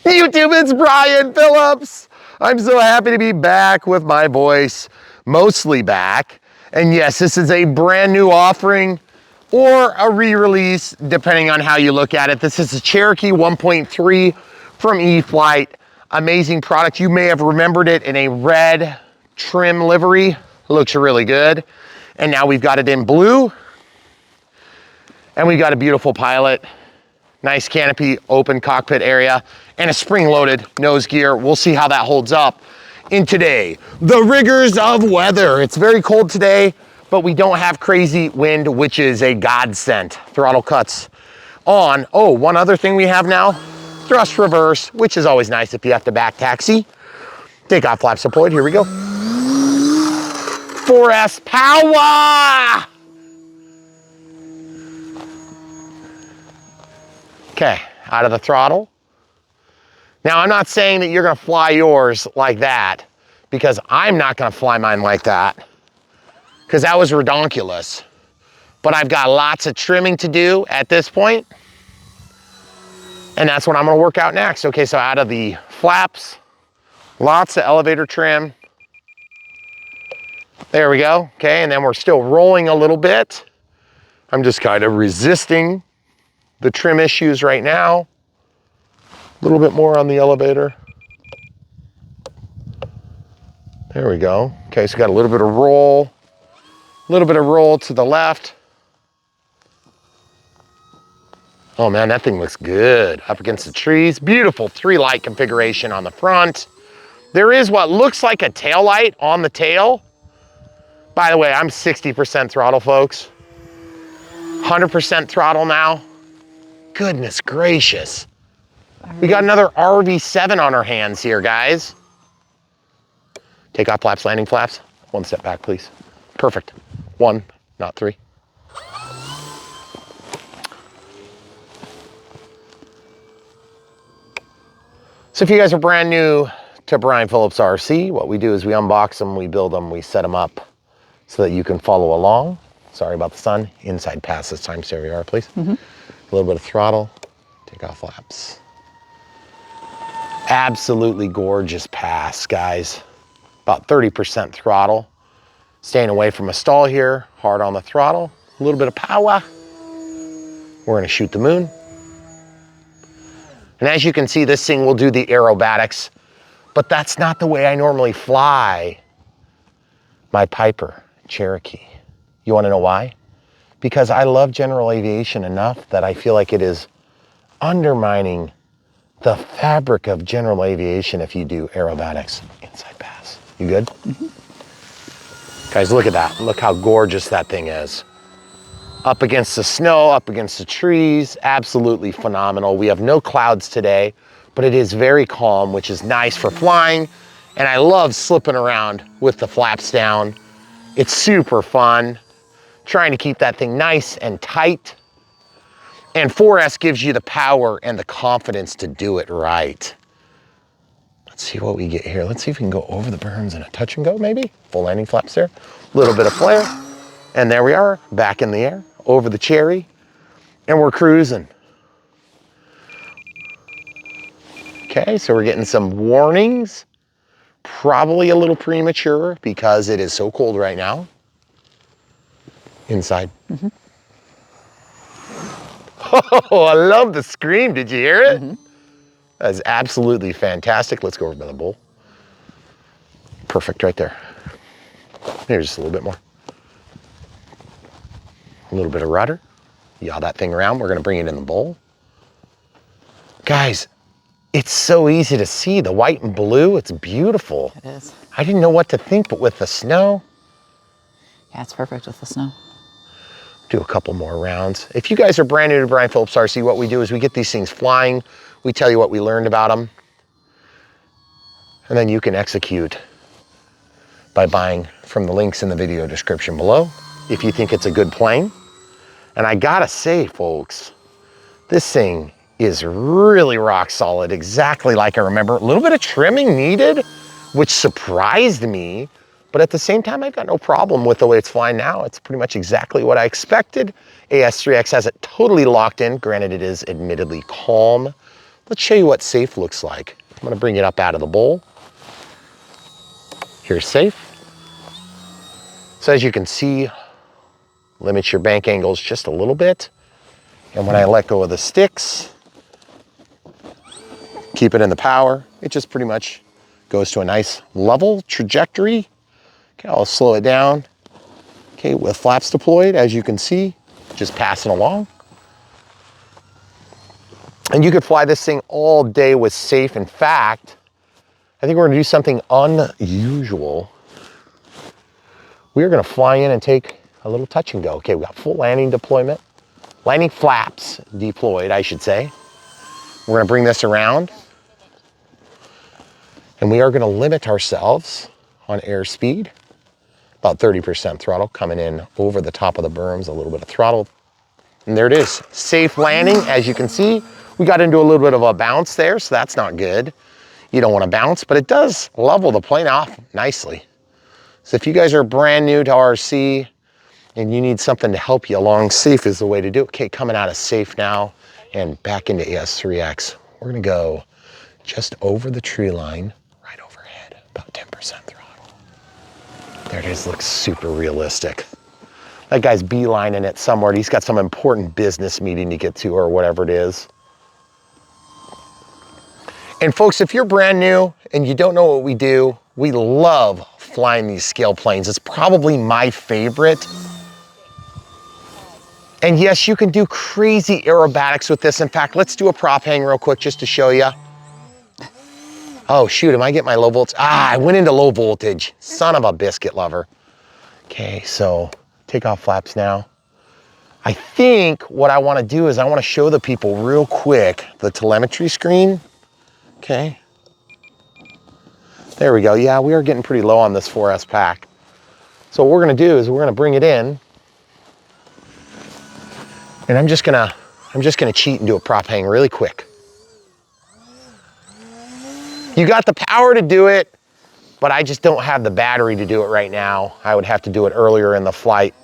YouTube, it's Brian Phillips. I'm so happy to be back with my voice, mostly back. And yes, this is a brand new offering or a re-release, depending on how you look at it. This is a Cherokee 1.3 from E-flite. Amazing product. You may have remembered it in a red trim livery. Looks really good. And now we've got it in blue. And we've got a beautiful pilot. Nice canopy, open cockpit area, and a spring-loaded nose gear. We'll see how that holds up in today, the rigors of weather. It's very cold today, but we don't have crazy wind, which is a godsend. Throttle cuts on. Oh, one other thing we have now, thrust reverse, which is always nice if you have to back taxi. Take off flaps deployed, here we go. 4S power! Okay, out of the throttle. Now, I'm not saying that you're gonna fly yours like that, because I'm not gonna fly mine like that, because that was redonkulous. But I've got lots of trimming to do at this point, and that's what I'm gonna work out next. Okay, so out of the flaps, lots of elevator trim. There we go, okay, and then we're still rolling a little bit. I'm just kind of resisting the trim issues right now. A little bit more on the elevator. There we go. Okay, so got a little bit of roll to the left. Oh man, that thing looks good. Up against the trees. Beautiful 3-light configuration on the front. There is what looks like a tail light on the tail. By the way, I'm 60% throttle, folks. 100% throttle now. Goodness gracious. We got another RV7 on our hands here, guys. Take off flaps, landing flaps. One step back, please. Perfect. 1, not 3. So if you guys are brand new to Brian Phillips RC, what we do is we unbox them, we build them, we set them up so that you can follow along. Sorry about the sun. Inside pass this time, stay where you are, please. A little bit of throttle, take off flaps. Absolutely gorgeous pass, guys. About 30% throttle. Staying away from a stall here, hard on the throttle, a little bit of power. We're gonna shoot the moon. And as you can see, this thing will do the aerobatics, but that's not the way I normally fly my Piper Cherokee. You wanna know why? Because I love general aviation enough that I feel like it is undermining the fabric of general aviation if you do aerobatics inside pass. You good? Guys, look at that. Look how gorgeous that thing is. Up against the snow, up against the trees, absolutely phenomenal. We have no clouds today, but it is very calm, which is nice for flying. And I love slipping around with the flaps down. It's super fun. Trying to keep that thing nice and tight. And 4S gives you the power and the confidence to do it right. Let's see what we get here. Let's see if we can go over the berms in a touch and go, maybe. Full landing flaps there. A little bit of flare. And there we are, back in the air, over the Cherry. And we're cruising. Okay, so we're getting some warnings. Probably a little premature because it is so cold right now. Inside. Oh, I love the scream. Did you hear it? That's absolutely fantastic. Let's go over by the bowl. Perfect right there. Here's just a little bit more. A little bit of rudder. Yaw that thing around. We're gonna bring it in the bowl. Guys, it's so easy to see. The white and blue, it's beautiful. It is. I didn't know what to think, but with the snow. Yeah, it's perfect with the snow. Do a couple more rounds. If you guys are brand new to Brian Phillips RC, what we do is we get these things flying. We tell you what we learned about them. And then you can execute by buying from the links in the video description below if you think it's a good plane. And I gotta say, folks, this thing is really rock solid, exactly like I remember. A little bit of trimming needed, which surprised me. But at the same time, I've got no problem with the way it's flying now. It's pretty much exactly what I expected. AS3X has it totally locked in. Granted, it is admittedly calm, let's show you what safe looks like. I'm gonna bring it up out of the bowl. Here's safe. So as you can see, limits your bank angles just a little bit. And when I let go of the sticks, keep it in the power, it just pretty much goes to a nice level trajectory. Okay, I'll slow it down. Okay, with flaps deployed, as you can see, just passing along. And you could fly this thing all day with safe. In fact, I think we're gonna do something unusual. We're gonna fly in and take a little touch and go. Okay, we got full landing deployment, landing flaps deployed, I should say. We're gonna bring this around and we are gonna limit ourselves on airspeed, about 30% throttle coming in over the top of the berms, a little bit of throttle. And there it is, safe landing. As you can see, we got into a little bit of a bounce there, so that's not good. You don't wanna bounce, but it does level the plane off nicely. So if you guys are brand new to RC and you need something to help you along, safe is the way to do it. Okay, coming out of safe now and back into AS3X. We're gonna go just over the tree line, right overhead, about 10% throttle. There it is, looks super realistic. That guy's beelining it somewhere. He's got some important business meeting to get to or whatever it is. And folks, if you're brand new and you don't know what we do, we love flying these scale planes. It's probably my favorite. And yes, you can do crazy aerobatics with this. In fact, let's do a prop hang real quick just to show you. Oh shoot, am I getting my low voltage? I went into low voltage. Son of a biscuit lover. Okay, so take off flaps now. I think what I wanna do is I wanna show the people real quick the telemetry screen. Okay. There we go. Yeah, we are getting pretty low on this 4S pack. So what we're gonna do is we're gonna bring it in and I'm just gonna cheat and do a prop hang really quick. You got the power to do it, but I just don't have the battery to do it right now. I would have to do it earlier in the flight.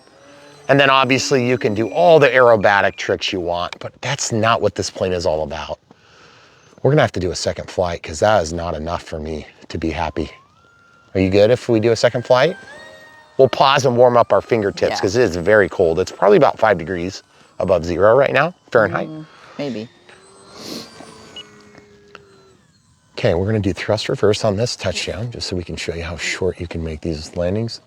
And then obviously you can do all the aerobatic tricks you want, but that's not what this plane is all about. We're gonna have to do a second flight because that is not enough for me to be happy. Are you good if we do a second flight? We'll pause and warm up our fingertips because it is very cold. It's probably about 5 degrees above zero right now, Fahrenheit. Maybe. Okay, we're gonna do thrust reverse on this touchdown just so we can show you how short you can make these landings.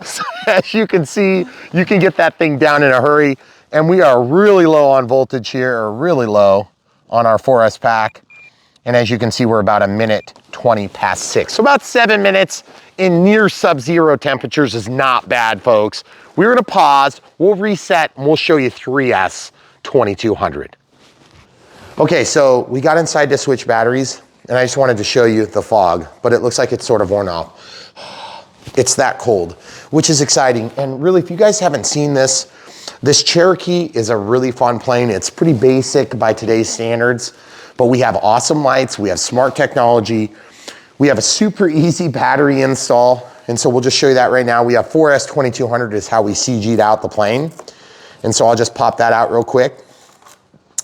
So as you can see, you can get that thing down in a hurry. And we are really low on voltage here, or really low on our 4S pack. And as you can see, we're about 1:20 past 6. So about 7 minutes in near sub-zero temperatures is not bad, folks. We're gonna pause, we'll reset, and we'll show you 3S 2200. Okay, so we got inside to switch batteries, and I just wanted to show you the fog, but it looks like it's sort of worn off. It's that cold, which is exciting. And really, if you guys haven't seen this Cherokee is a really fun plane. It's pretty basic by today's standards, but we have awesome lights, we have smart technology, we have a super easy battery install, and so we'll just show you that right now. We have 4S 2200 is how we CG'd out the plane, and so I'll just pop that out real quick.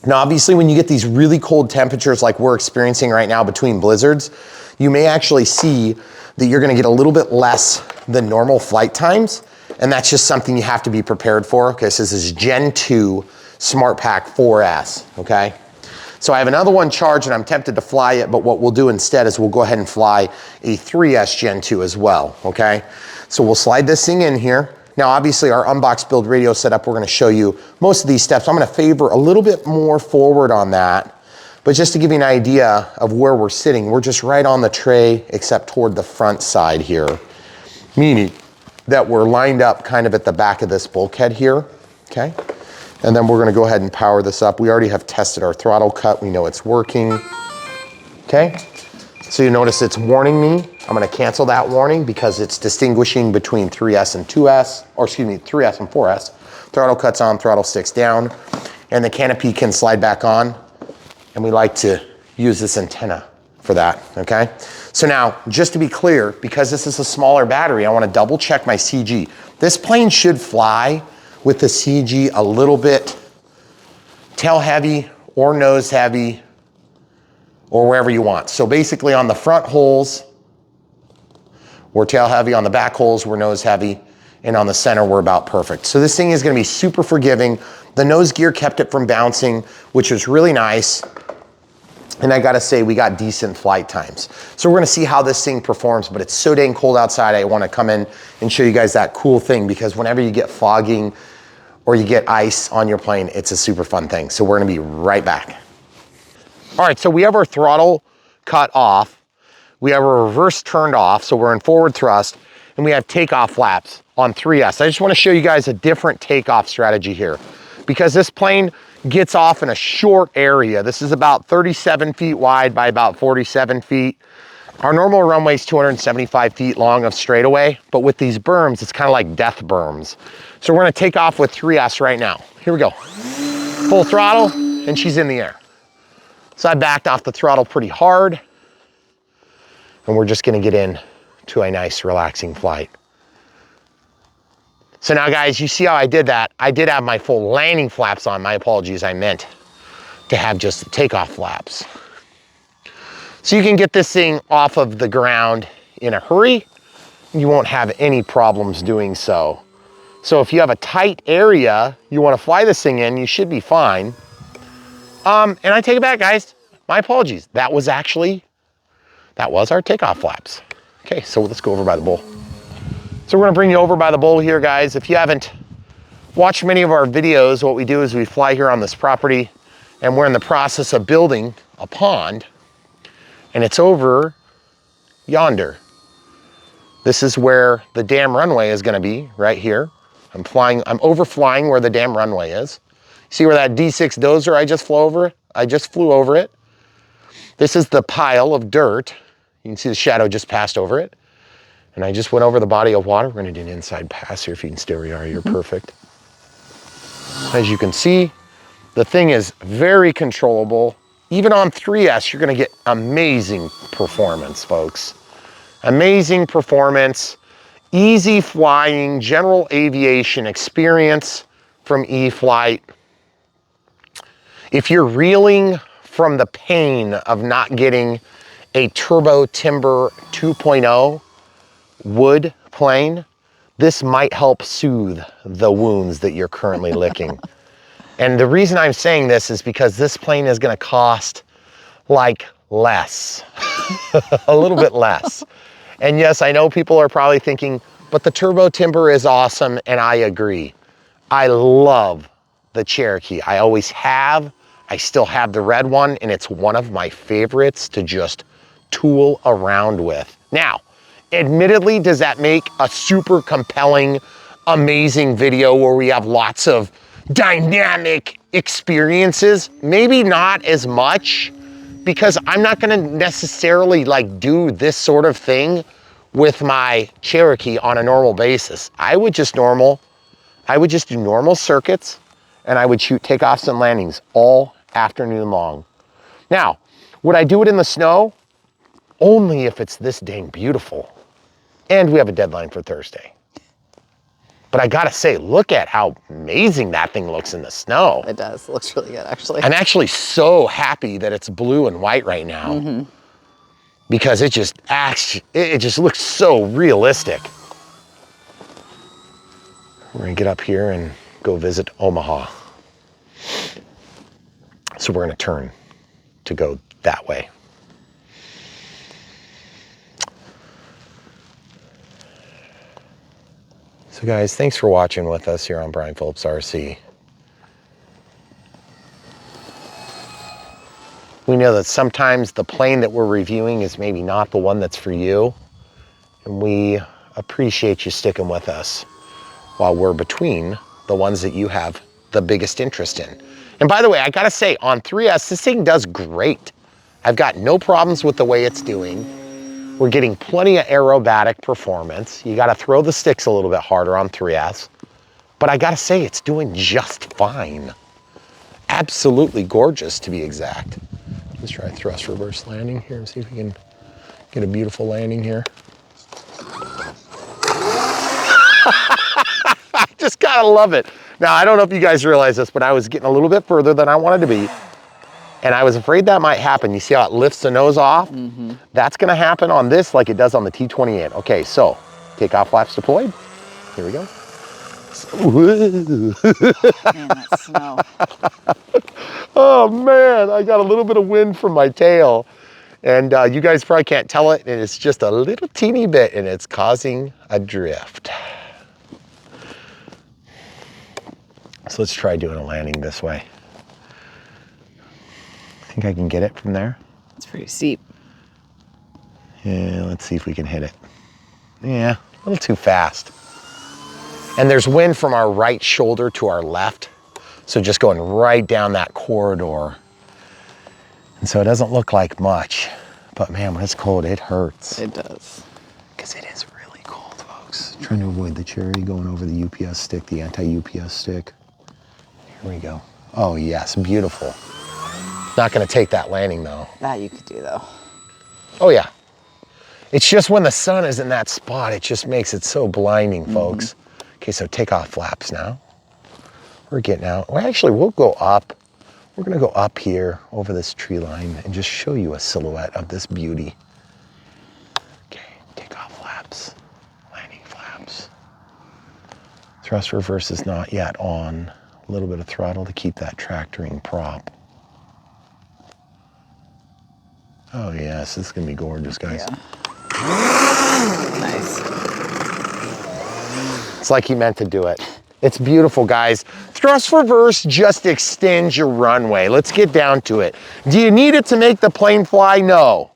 Now, obviously, when you get these really cold temperatures like we're experiencing right now between blizzards, you may actually see that you're gonna get a little bit less than normal flight times. And that's just something you have to be prepared for. Okay, so this is Gen 2 Smart Pack 4S, okay? So I have another one charged and I'm tempted to fly it, but what we'll do instead is we'll go ahead and fly a 3S Gen 2 as well, okay? So we'll slide this thing in here. Now, obviously our unbox build radio setup, we're gonna show you most of these steps. I'm gonna favor a little bit more forward on that, but just to give you an idea of where we're sitting, we're just right on the tray except toward the front side here, meaning that we're lined up kind of at the back of this bulkhead here, okay? And then we're gonna go ahead and power this up. We already have tested our throttle cut. We know it's working, okay? So you notice it's warning me. I'm gonna cancel that warning because it's distinguishing between 3S and 2S, or excuse me, 3S and 4S. Throttle cut's on, throttle stick's down, and the canopy can slide back on. And we like to use this antenna for that, okay? So now, just to be clear, because this is a smaller battery, I wanna double check my CG. This plane should fly with the CG a little bit tail heavy or nose heavy or wherever you want. So basically on the front holes, we're tail heavy, on the back holes, we're nose heavy, and on the center, we're about perfect. So this thing is gonna be super forgiving. The nose gear kept it from bouncing, which was really nice. And I gotta say, we got decent flight times. So we're gonna see how this thing performs, but it's so dang cold outside, I wanna come in and show you guys that cool thing, because whenever you get fogging or you get ice on your plane, it's a super fun thing. So we're gonna be right back. All right, so we have our throttle cut off. We have our reverse turned off, so we're in forward thrust, and we have takeoff flaps on 3S. I just wanna show you guys a different takeoff strategy here, because this plane gets off in a short area. This is about 37 feet wide by about 47 feet. Our normal runway is 275 feet long of straightaway, but with these berms, it's kind of like death berms. So we're gonna take off with 3S right now. Here we go. Full throttle, and she's in the air. So I backed off the throttle pretty hard, and we're just gonna get in to a nice relaxing flight. So now guys, you see how I did that? I did have my full landing flaps on. My apologies, I meant to have just the takeoff flaps. So you can get this thing off of the ground in a hurry. You won't have any problems doing so. So if you have a tight area you wanna fly this thing in, you should be fine. And I take it back, guys. My apologies. That was our takeoff flaps. Okay, so let's go over by the bowl. So we're gonna bring you over by the bowl here, guys. If you haven't watched many of our videos, what we do is we fly here on this property, and we're in the process of building a pond, and it's over yonder. This is where the dam runway is gonna be, right here. I'm overflying where the dam runway is. See where that D6 dozer I just flew over it. This is the pile of dirt. You can see the shadow just passed over it. And I just went over the body of water. We're gonna do an inside pass here. If you can stay where you are, you're perfect. As you can see, the thing is very controllable. Even on 3S, you're gonna get amazing performance, folks. Amazing performance, easy flying, general aviation experience from E-flite. If you're reeling from the pain of not getting a Turbo Timber 2.0 wood plane, this might help soothe the wounds that you're currently licking. And the reason I'm saying this is because this plane is gonna cost like less, a little bit less. And yes, I know people are probably thinking, but the Turbo Timber is awesome, and I agree. I love the Cherokee. I always have. I still have the red one, and it's one of my favorites to just tool around with. Now, admittedly, does that make a super compelling, amazing video where we have lots of dynamic experiences? Maybe not as much, because I'm not gonna necessarily like do this sort of thing with my Cherokee on a normal basis. I would just do normal circuits, and I would shoot takeoffs and landings all afternoon long. Now, would I do it in the snow? Only if it's this dang beautiful. And we have a deadline for Thursday. But I gotta say, look at how amazing that thing looks in the snow. It does. It looks really good, actually. I'm actually so happy that it's blue and white right now, because it just looks so realistic. We're gonna get up here and go visit Omaha. So we're gonna turn to go that way. So guys, thanks for watching with us here on Brian Phillips RC. We know that sometimes the plane that we're reviewing is maybe not the one that's for you, and we appreciate you sticking with us while we're between the ones that you have the biggest interest in. And by the way, I gotta say, on 3S, this thing does great. I've got no problems with the way it's doing. We're getting plenty of aerobatic performance. You gotta throw the sticks a little bit harder on 3S, but I gotta say, it's doing just fine. Absolutely gorgeous, to be exact. Let's try a thrust reverse landing here and see if we can get a beautiful landing here. I just gotta love it. Now, I don't know if you guys realize this, but I was getting a little bit further than I wanted to be. And I was afraid that might happen. You see how it lifts the nose off? Mm-hmm. That's gonna happen on this like it does on the T-28. Okay, so takeoff flaps deployed. Here we go. Man, that snow. Oh man, I got a little bit of wind from my tail. And you guys probably can't tell it, and it's just a little teeny bit, and it's causing a drift. So let's try doing a landing this way. Think I can get it from there? It's pretty steep. Yeah, let's see if we can hit it. Yeah, a little too fast. And there's wind from our right shoulder to our left. So just going right down that corridor. And so it doesn't look like much, but man, when it's cold, it hurts. It does. Because it is really cold, folks. Trying to avoid the cherry, going over the UPS stick, the anti-UPS stick. Here we go. Oh yes, beautiful. Not gonna take that landing though. That you could do though. Oh yeah. It's just when the sun is in that spot, it just makes it so blinding, folks. Okay, so take off flaps now. We're getting out. Well, actually, we'll go up. We're gonna go up here over this tree line and just show you a silhouette of this beauty. Okay, take off flaps, landing flaps. Thrust reverse is not yet on. A little bit of throttle to keep that tractoring prop. Oh yes, this is gonna be gorgeous, guys. Yeah. Nice. It's like he meant to do it. It's beautiful, guys. Thrust reverse just extends your runway. Let's get down to it. Do you need it to make the plane fly? No.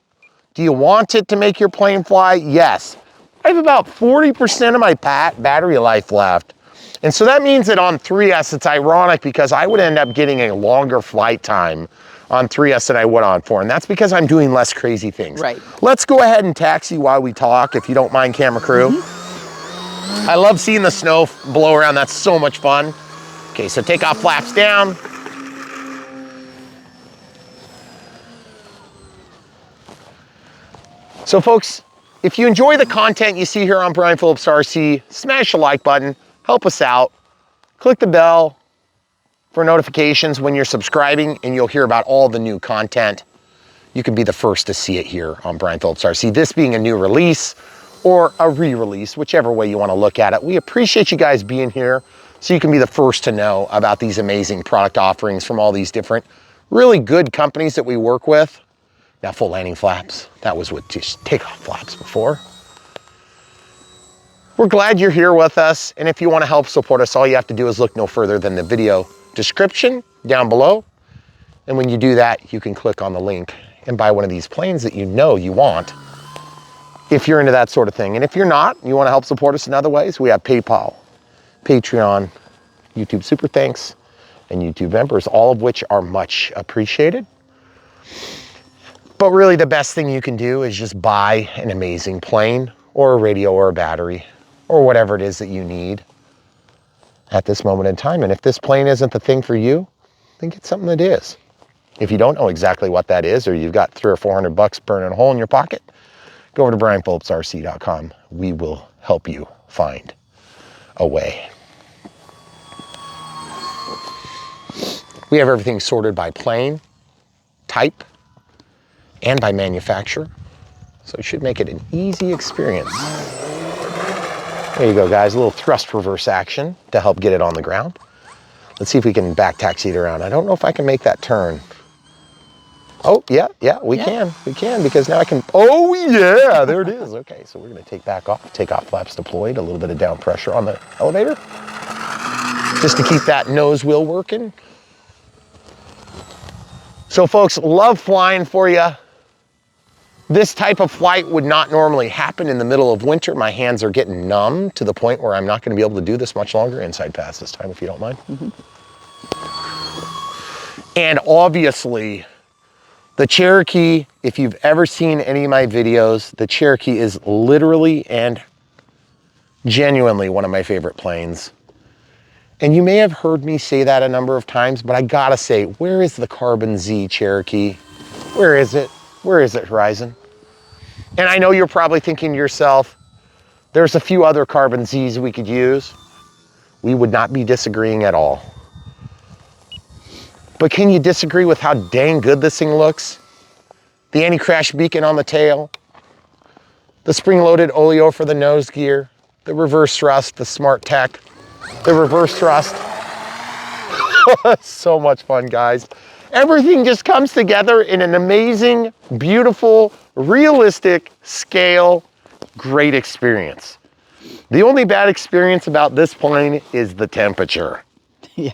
Do you want it to make your plane fly? Yes. I have about 40% of my battery life left. And so that means that on 3S, it's ironic because I would end up getting a longer flight time on 3S than I would on 4. And that's because I'm doing less crazy things. Right. Let's go ahead and taxi while we talk, if you don't mind, camera crew. I love seeing the snow blow around. That's so much fun. Okay, so take off flaps down. So folks, if you enjoy the content you see here on Brian Phillips RC, smash the like button, help us out. Click the bell for notifications when you're subscribing, and you'll hear about all the new content. You can be the first to see it here on Brian Phillips RC. This being a new release or a re-release, whichever way you want to look at it. We appreciate you guys being here so you can be the first to know about these amazing product offerings from all these different really good companies that we work with. Now full landing flaps. That was with just takeoff flaps before. We're glad you're here with us, and if you want to help support us, all you have to do is look no further than the video description down below. And when you do that, you can click on the link and buy one of these planes that you know you want, if you're into that sort of thing. And if you're not, you want to help support us in other ways, we have PayPal, Patreon, YouTube Super Thanks, and YouTube members, all of which are much appreciated. But really the best thing you can do is just buy an amazing plane or a radio or a battery or whatever it is that you need at this moment in time. And if this plane isn't the thing for you, then get something that is. If you don't know exactly what that is, or you've got $300 or $400 burning a hole in your pocket, go over to brianphillipsrc.com. We will help you find a way. We have everything sorted by plane, type, and by manufacturer. So it should make it an easy experience. There you go, guys. A little thrust reverse action to help get it on the ground. Let's see if we can back taxi it around. I don't know if I can make that turn. Oh, yeah, we can, because now I can, oh yeah, there it is. Okay, so we're gonna take off flaps deployed, a little bit of down pressure on the elevator, just to keep that nose wheel working. So folks, love flying for you. This type of flight would not normally happen in the middle of winter. My hands are getting numb to the point where I'm not gonna be able to do this much longer. Inside pass this time, if you don't mind. And obviously, the Cherokee, if you've ever seen any of my videos, the Cherokee is literally and genuinely one of my favorite planes. And you may have heard me say that a number of times, but I gotta say, where is the Carbon Z Cherokee? Where is it? Where is it, Horizon? And I know you're probably thinking to yourself, there's a few other Carbon Zs we could use. we would not be disagreeing at all. But can you disagree with how dang good this thing looks? The anti-crash beacon on the tail, the spring-loaded oleo for the nose gear, the reverse thrust, the smart tech, the reverse thrust. So much fun, guys. Everything just comes together in an amazing, beautiful, realistic scale, great experience. The only bad experience about this plane is the temperature. Yeah.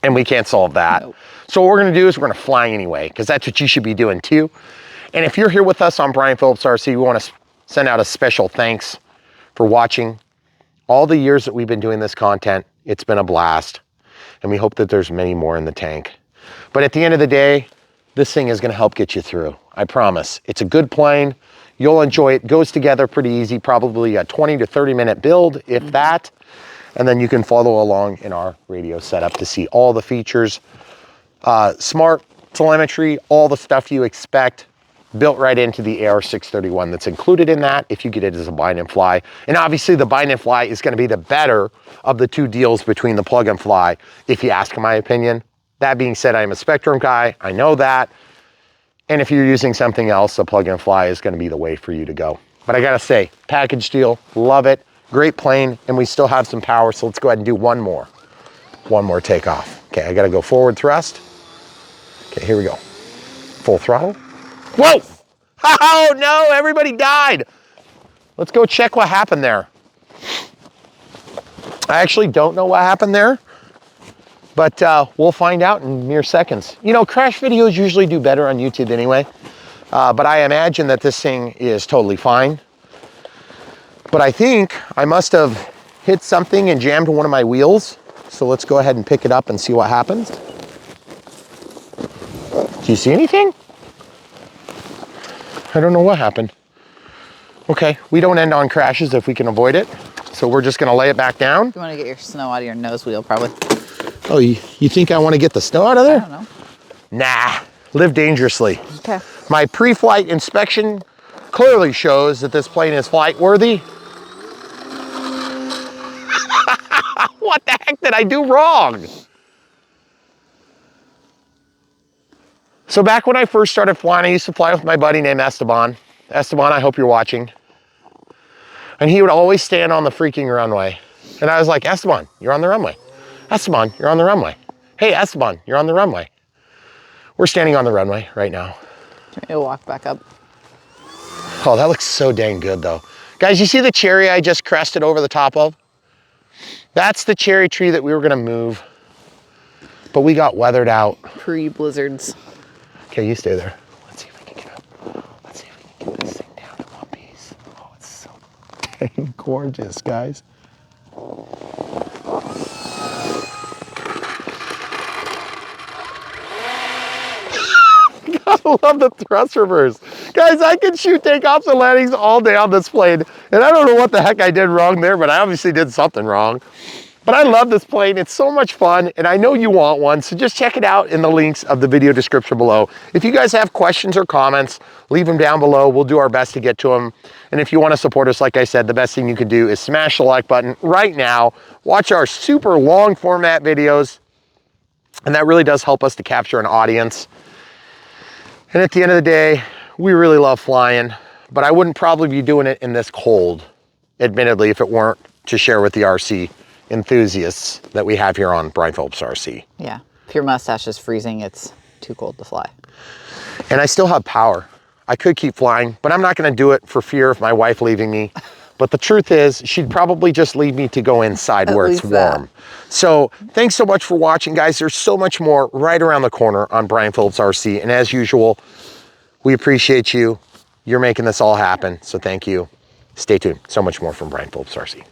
And we can't solve that. Nope. So what we're gonna do is we're gonna fly anyway, because that's what you should be doing too. And if you're here with us on Brian Phillips RC, we wanna send out a special thanks for watching all the years that we've been doing this content. It's been a blast. And we hope that there's many more in the tank. But at the end of the day, this thing is gonna help get you through. I promise. It's a good plane. You'll enjoy it. Goes together pretty easy, probably a 20 to 30 minute build, if that. And then you can follow along in our radio setup to see all the features. Smart telemetry, all the stuff you expect, built right into the AR631 that's included in that if you get it as a bind and fly. And obviously the bind and fly is gonna be the better of the two deals between the plug and fly, if you ask my opinion. That being said, I'm a Spectrum guy, I know that. And if you're using something else, the plug and fly is gonna be the way for you to go. But I gotta say, package deal, love it. Great plane, and we still have some power, so let's go ahead and do one more takeoff. Okay, I gotta go forward thrust. Okay, here we go. Full throttle. Whoa! Oh no, everybody died. Let's go check what happened there. I actually don't know what happened there, but we'll find out in mere seconds. You know, crash videos usually do better on YouTube anyway, but I imagine that this thing is totally fine. But I think I must have hit something and jammed one of my wheels. So let's go ahead and pick it up and see what happens. Do you see anything? I don't know what happened. Okay, we don't end on crashes if we can avoid it. So we're just gonna lay it back down. You want to get your snow out of your nose wheel, probably. Oh, you think I wanna get the snow out of I there? don't know. Nah, live dangerously. Okay. My pre-flight inspection clearly shows that this plane is flight worthy. What the heck did I do wrong? So back when I first started flying, I used to fly with my buddy named Esteban. Esteban, I hope you're watching. And he would always stand on the freaking runway. And I was like, Esteban, you're on the runway. Esteban, you're on the runway. Hey, Esteban, you're on the runway. We're standing on the runway right now. You'll walk back up. Oh, that looks so dang good though. Guys, you see the cherry I just crested over the top of? That's the cherry tree that we were gonna move, but we got weathered out. Pre-blizzards. Okay, you stay there. Let's see if we can get up. Let's see if we can get this thing down in one piece. Oh, it's so dang gorgeous, guys. I love the thrust reverse. Guys, I can shoot takeoffs and landings all day on this plane, and I don't know what the heck I did wrong there, but I obviously did something wrong. But I love this plane. It's so much fun, and I know you want one, so just check it out in the links of the video description below. If you guys have questions or comments, leave them down below. We'll do our best to get to them. And if you want to support us, like I said, the best thing you can do is smash the like button right now. Watch our super long format videos, and that really does help us to capture an audience. And at the end of the day, we really love flying, but I wouldn't probably be doing it in this cold, admittedly, if it weren't to share with the RC enthusiasts that we have here on Brian Phillips RC. Yeah. If your mustache is freezing, it's too cold to fly. And I still have power. I could keep flying, but I'm not gonna do it for fear of my wife leaving me. But the truth is, she'd probably just leave me to go inside where it's warm. So thanks so much for watching, guys. There's so much more right around the corner on Brian Phillips RC. And as usual, we appreciate you. You're making this all happen. So thank you. Stay tuned. So much more from Brian Phillips RC.